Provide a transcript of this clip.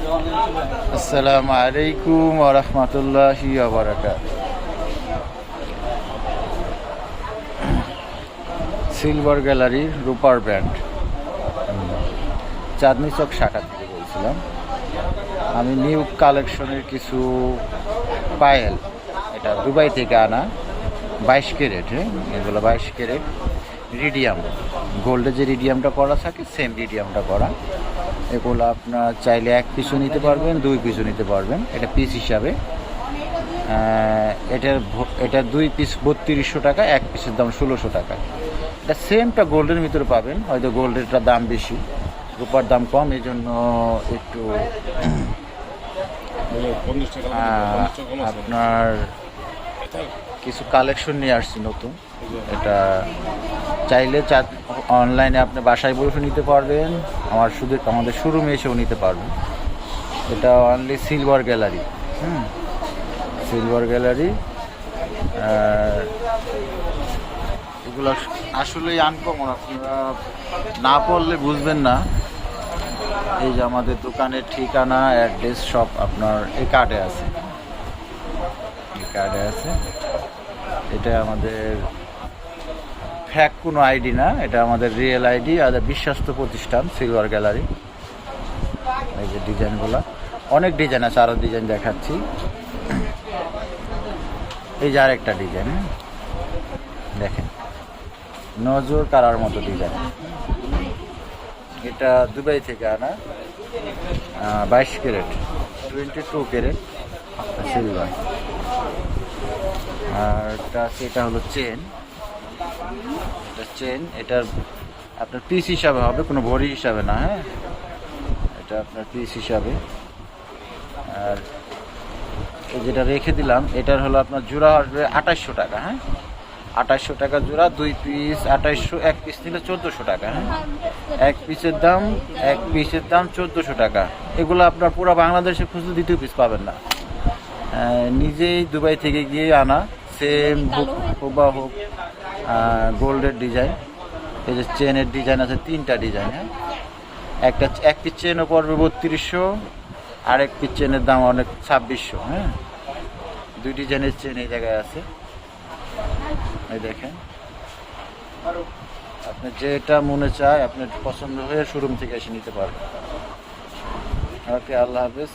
আসসালামু আলাইকুম ওয়া রাহমাতুল্লাহি ওয়া বারাকাতুহু। সিলভার গ্যালারির রূপার ব্যান্ড, চাঁদনি চক শাখা থেকে বলছিলাম। আমি নিউ কালেকশনের কিছু পায়েল, এটা দুবাই থেকে আনা, 22 ক্যারেট। এগুলো 22 ক্যারেট রিডিয়াম, গোল্ডে যে রিডিয়ামটা করা থাকে সেম রিডিয়ামটা করা। এগুলো আপনার চাইলে 1 পিসও নিতে পারবেন, 2 পিসও নিতে পারবেন, এটা পিস হিসাবে। এটার 2 পিস 3200 টাকা, 1 পিসের দাম 1600 টাকা। এটা সেমটা গোল্ডের ভিতরে পাবেন, হয়তো গোল্ডেরটা দাম বেশি, রূপার দাম কম, এই জন্য একটু আপনার কিছু কালেকশন নিয়ে আসছি নতুন। এটা চাইলে অনলাইনে আপনি বাসায় বসে নিতে পারবেন, আমাদের শোরুমে এসেও নিতে পারবেন। এটা only silver gallery, silver gallery. এগুলো আসলেই আনকমন, আপনারা না পড়লে বুঝবেন না। এই যে আমাদের দোকানের ঠিকানা, অ্যাড্রেস সব আপনার এই কার্ডে আছে, এটা আমাদের ফ্যাক কোনো আইডি না, এটা আমাদের রিয়েল আইডি, আর বিশ্বস্ত প্রতিষ্ঠান সিলভার গ্যালারি। এই যে ডিজাইনগুলো, অনেক ডিজাইন আছে, আরও ডিজাইন দেখাচ্ছি। এই যে আরেকটা ডিজাইন, দেখেন, নজর কারার মতো ডিজাইন। এটা দুবাই থেকে আনা, 22 ক্যারেট, 22 ক্যারেট সিলভার। আর এটা হলো চেন, এটার আপনার পিস হিসাবে হবে, কোনো ভরি হিসাবে না। এটা আপনার পিস হিসাবে। আর এই যেটা রেখে দিলাম, এটার হলো আপনার জোড়া আসবে 2800 টাকা। 2800 টাকা জোড়া, 2 পিস 2800, 1 পিস নিলে 1400 টাকা। 1 পিসের দাম 1400 টাকা। এগুলো আপনার পুরো বাংলাদেশে খুঁজলে 2 পিস পাবেন না। নিজেই দুবাই থেকে গিয়ে আনা, সেম হুবহু গোল্ডের ডিজাইন। এই যে চেনের ডিজাইন আছে 3টা ডিজাইন। এক পিস চেনও পড়বে 3200, আর 1 পিস চেনের দাম অনেক 2600। 2 ডিজাইনের চেন এই জায়গায় আছে, এই দেখেন। আপনি যেটা মনে চায়, আপনার পছন্দ হয়ে শোরুম থেকে এসে নিতে পারবেন। ওকে, আল্লাহ হাফেজ।